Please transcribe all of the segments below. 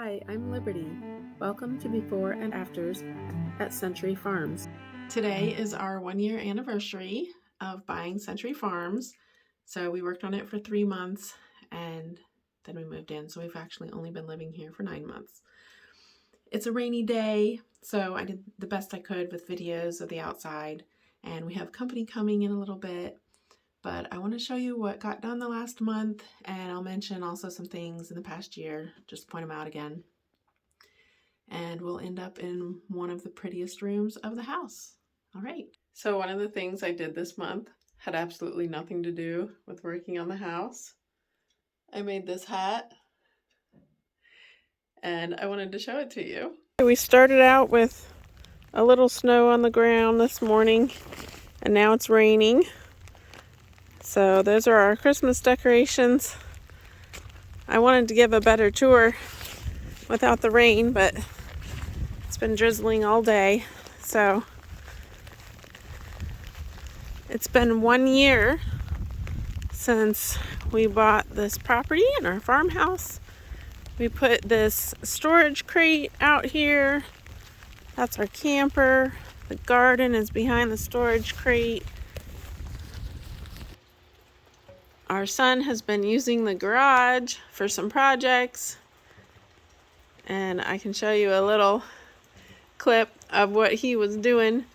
Hi, I'm Liberty. Welcome to Before and Afters at Century Farms. Today is our 1-year anniversary of buying Century Farms. So we worked on it for 3 months and then we moved in. So we've actually only been living here for 9 months. It's a rainy day, so I did the best I could with videos of the outside, and we have company coming in a little bit. But I want to show you what got done the last month, and I'll mention also some things in the past year, just point them out again. And we'll end up in one of the prettiest rooms of the house. All right. So one of the things I did this month had absolutely nothing to do with working on the house. I made this hat, and I wanted to show it to you. We started out with a little snow on the ground this morning, and now it's raining. So those are our Christmas decorations. I wanted to give a better tour without the rain, but it's been drizzling all day. So it's been 1 year since we bought this property in our farmhouse. We put this storage crate out here. That's our camper. The garden is behind the storage crate. Our son has been using the garage for some projects, and I can show you a little clip of what he was doing.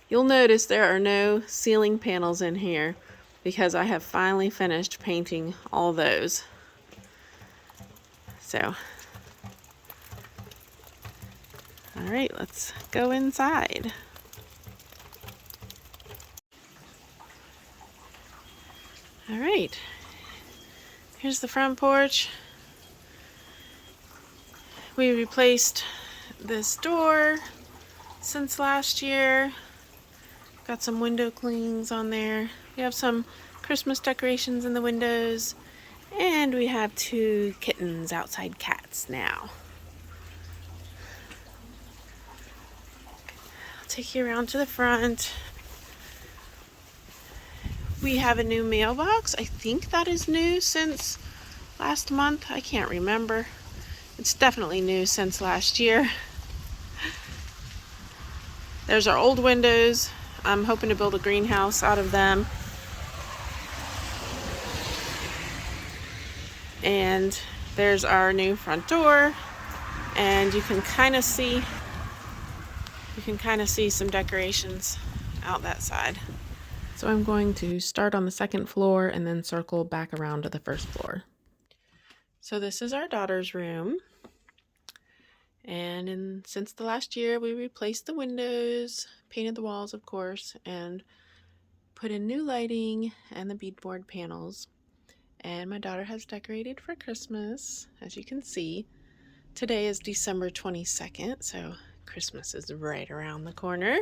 You'll notice there are no ceiling panels in here because I have finally finished painting all those. So, all right, let's go inside. All right, here's the front porch. We replaced this door since last year. Got some window clings on there. We have some Christmas decorations in the windows, and we have 2 kittens, outside cats now. I'll take you around to the front. We have a new mailbox. I think that is new since last month. I can't remember. It's definitely new since last year. There's our old windows. I'm hoping to build a greenhouse out of them. And there's our new front door. And you can kind of see some decorations out that side. So I'm going to start on the second floor and then circle back around to the first floor. So this is our daughter's room. And since the last year, we replaced the windows, painted the walls, of course, and put in new lighting and the beadboard panels. And my daughter has decorated for Christmas, as you can see. Today is December 22nd, so Christmas is right around the corner.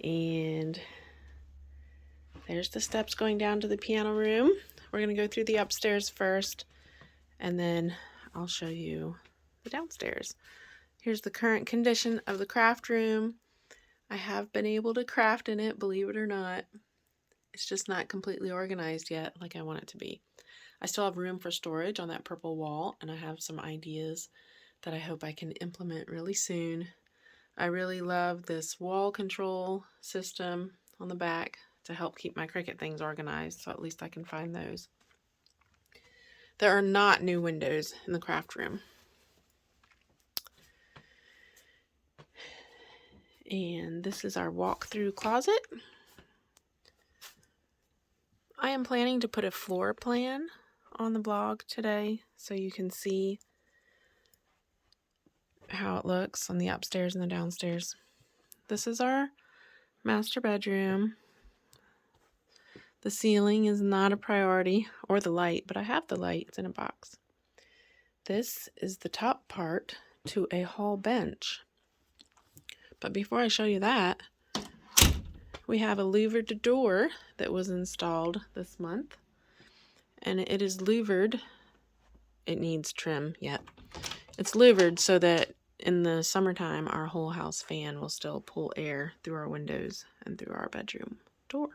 And there's the steps going down to the piano room. We're going to go through the upstairs first, and then I'll show you the downstairs. Here's the current condition of the craft room. I have been able to craft in it, believe it or not. It's just not completely organized yet like I want it to be. I still have room for storage on that purple wall, and I have some ideas that I hope I can implement really soon. I really love this wall control system on the back to help keep my Cricut things organized, so at least I can find those. There are not new windows in the craft room. And this is our walk-through closet. I am planning to put a floor plan on the blog today so you can see how it looks on the upstairs and the downstairs. This is our master bedroom. The ceiling is not a priority, or the light, but I have the light. It's in a box. This is the top part to a hall bench. But before I show you that, we have a louvered door that was installed this month. And it is louvered. It needs trim yet. It's louvered so that in the summertime, our whole house fan will still pull air through our windows and through our bedroom door.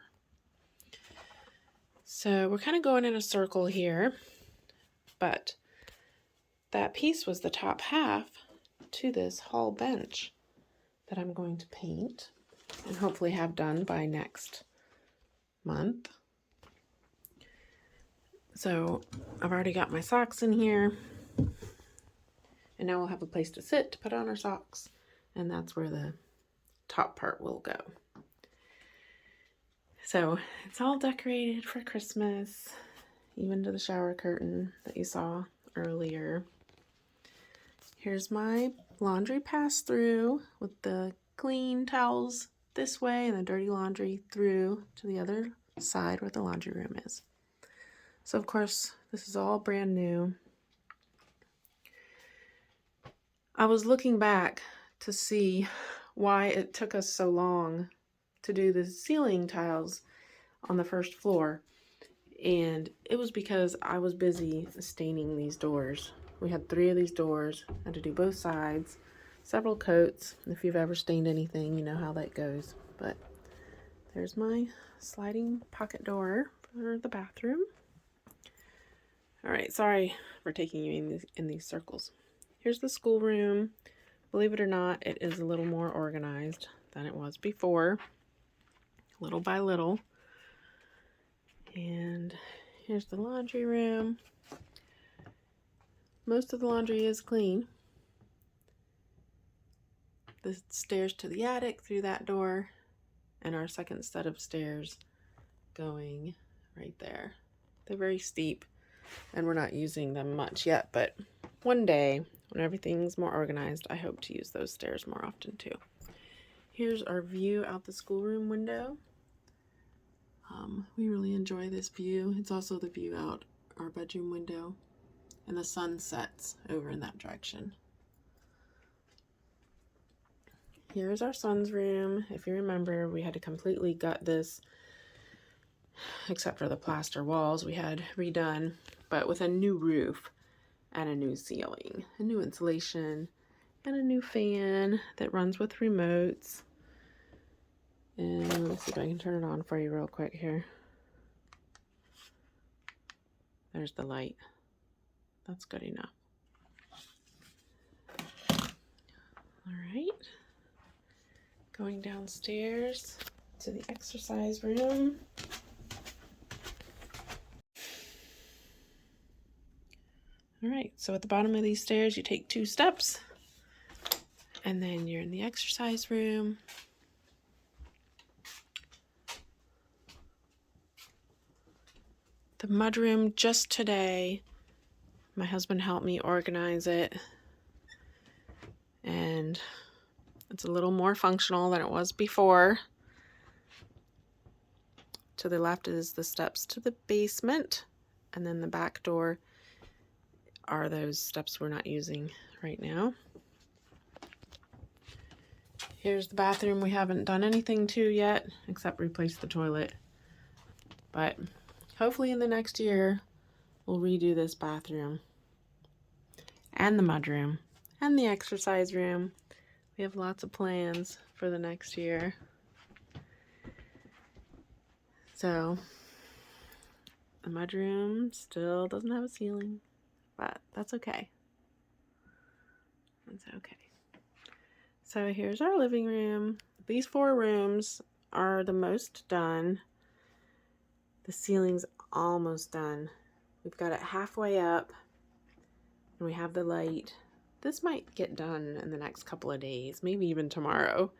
So we're kind of going in a circle here, but that piece was the top half to this hall bench that I'm going to paint and hopefully have done by next month. So I've already got my socks in here, and now we'll have a place to sit to put on our socks, and that's where the top part will go. So it's all decorated for Christmas, even to the shower curtain that you saw earlier. Here's my laundry pass-through with the clean towels this way and the dirty laundry through to the other side where the laundry room is. So of course, this is all brand new. I was looking back to see why it took us so long to do the ceiling tiles on the first floor. And it was because I was busy staining these doors. We had 3 of these doors. I had to do both sides, several coats. If you've ever stained anything, you know how that goes. But there's my sliding pocket door for the bathroom. All right, sorry for taking you in these circles. Here's the schoolroom. Believe it or not, it is a little more organized than it was before, little by little. And here's the laundry room. Most of the laundry is clean. The stairs to the attic through that door, and our second set of stairs going right there. They're very steep, and we're not using them much yet, but one day, when everything's more organized, I hope to use those stairs more often too. Here's our view out the schoolroom window. We really enjoy this view. It's also the view out our bedroom window, and the sun sets over in that direction. Here's our son's room. If you remember, we had to completely gut this, except for the plaster walls we had redone, but with a new roof and a new ceiling, a new insulation, and a new fan that runs with remotes. And let's see if I can turn it on for you real quick here. There's the light. That's good enough. All right. Going downstairs to the exercise room. All right, so at the bottom of these stairs, you take 2 steps, and then you're in the exercise room. The mudroom, just today, my husband helped me organize it, and it's a little more functional than it was before. To the left is the steps to the basement, and then the back door are those steps we're not using right now. Here's the bathroom we haven't done anything to yet, except replace the toilet. But hopefully in the next year, we'll redo this bathroom and the mudroom and the exercise room. We have lots of plans for the next year. So the mudroom still doesn't have a ceiling, but that's okay. That's okay. So here's our living room. These 4 rooms are the most done. The ceiling's almost done. We've got it halfway up, and we have the light. This might get done in the next couple of days, maybe even tomorrow.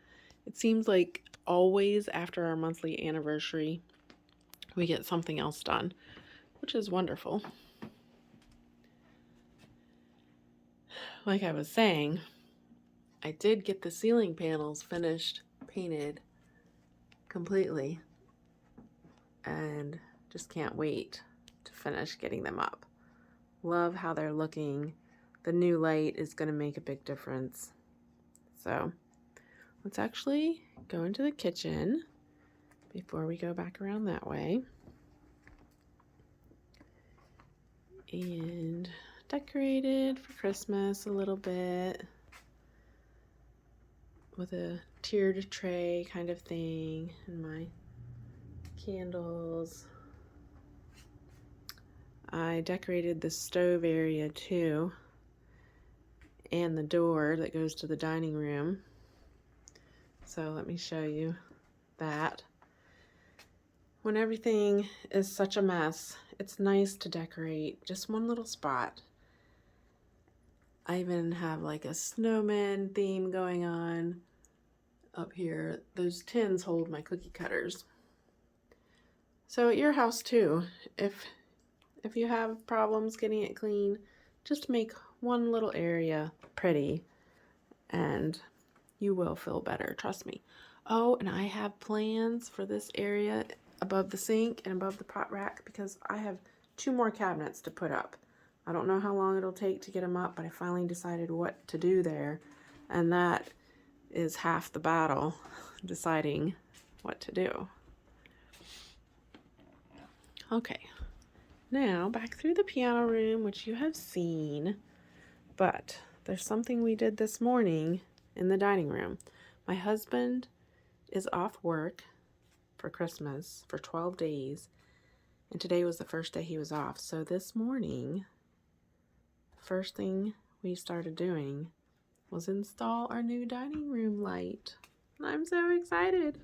It seems like always after our monthly anniversary, we get something else done, which is wonderful. Like I was saying, I did get the ceiling panels finished, painted completely, and just can't wait to finish getting them up. Love how they're looking. The new light is going to make a big difference. So let's actually go into the kitchen before we go back around that way and decorated for Christmas a little bit. with a tiered tray kind of thing, and my candles. I decorated the stove area too, and the door that goes to the dining room. So let me show you that. When everything is such a mess, it's nice to decorate just one little spot. I even have like a snowman theme going on up here. Those tins hold my cookie cutters. So at your house too, if you have problems getting it clean, just make one little area pretty and you will feel better, trust me. Oh, and I have plans for this area above the sink and above the pot rack because I have 2 more cabinets to put up. I don't know how long it'll take to get them up, but I finally decided what to do there, and that is half the battle, deciding what to do. Okay, now back through the piano room, which you have seen, but there's something we did this morning in the dining room. My husband is off work for Christmas for 12 days, and today was the first day he was off. So this morning, first thing we started doing was install our new dining room light. And I'm so excited.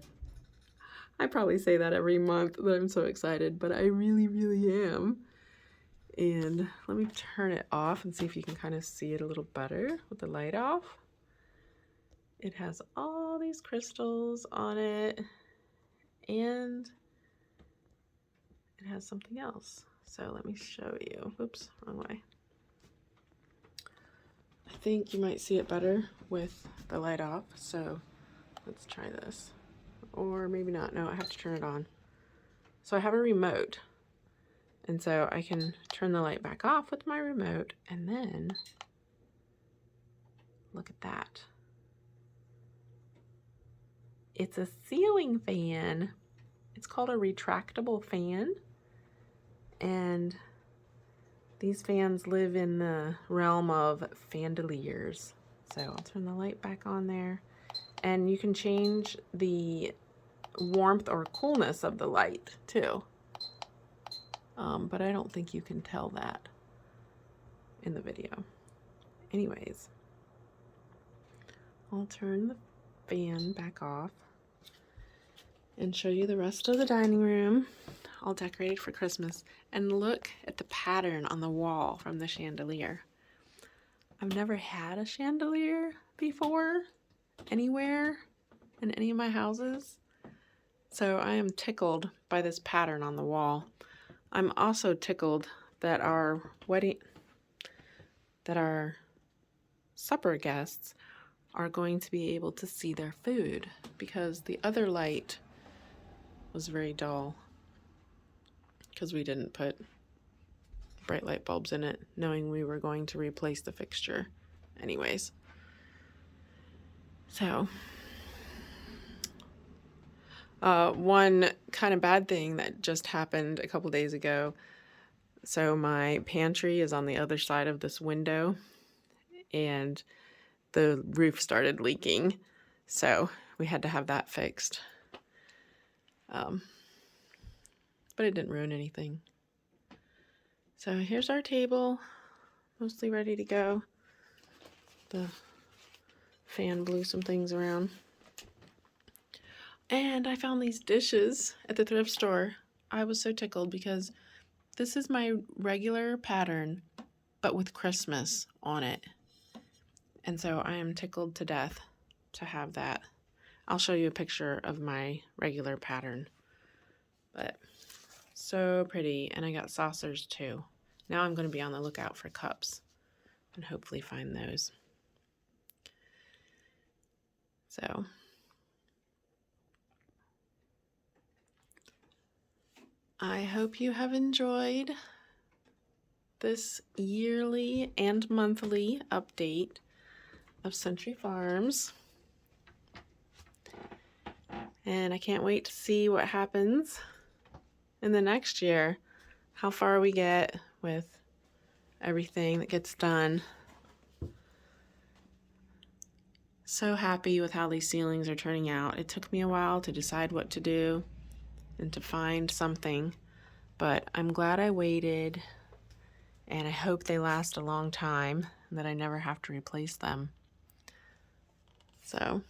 I probably say that every month that I'm so excited, but I really, really am. And let me turn it off and see if you can kind of see it a little better with the light off. It has all these crystals on it, and it has something else. So let me show you. Oops, wrong way. I think you might see it better with the light off, so let's try this. Or maybe not. No, I have to turn it on. So I have a remote, and so I can turn the light back off with my remote, and then look at that. It's a ceiling fan. It's called a retractable fan, and these fans live in the realm of fandeliers. So I'll turn the light back on there, and you can change the warmth or coolness of the light too. But I don't think you can tell that in the video. Anyways, I'll turn the fan back off and show you the rest of the dining room, all decorated for Christmas. And look at the pattern on the wall from the chandelier. I've never had a chandelier before anywhere in any of my houses, so I am tickled by this pattern on the wall. I'm also tickled that our supper guests are going to be able to see their food, because the other light was very dull because we didn't put bright light bulbs in it, knowing we were going to replace the fixture anyways. So one kind of bad thing that just happened a couple days ago. So my pantry is on the other side of this window, and the roof started leaking, so we had to have that fixed. But it didn't ruin anything. So here's our table, mostly ready to go. The fan blew some things around. And I found these dishes at the thrift store. I was so tickled because this is my regular pattern, but with Christmas on it. And so I am tickled to death to have that. I'll show you a picture of my regular pattern. But so pretty. And I got saucers too. Now I'm going to be on the lookout for cups and hopefully find those. So I hope you have enjoyed this yearly and monthly update of Century Farms. And I can't wait to see what happens in the next year, how far we get with everything that gets done. So happy with how these ceilings are turning out. It took me a while to decide what to do and to find something, but I'm glad I waited, and I hope they last a long time and that I never have to replace them. So,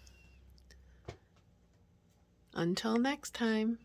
until next time.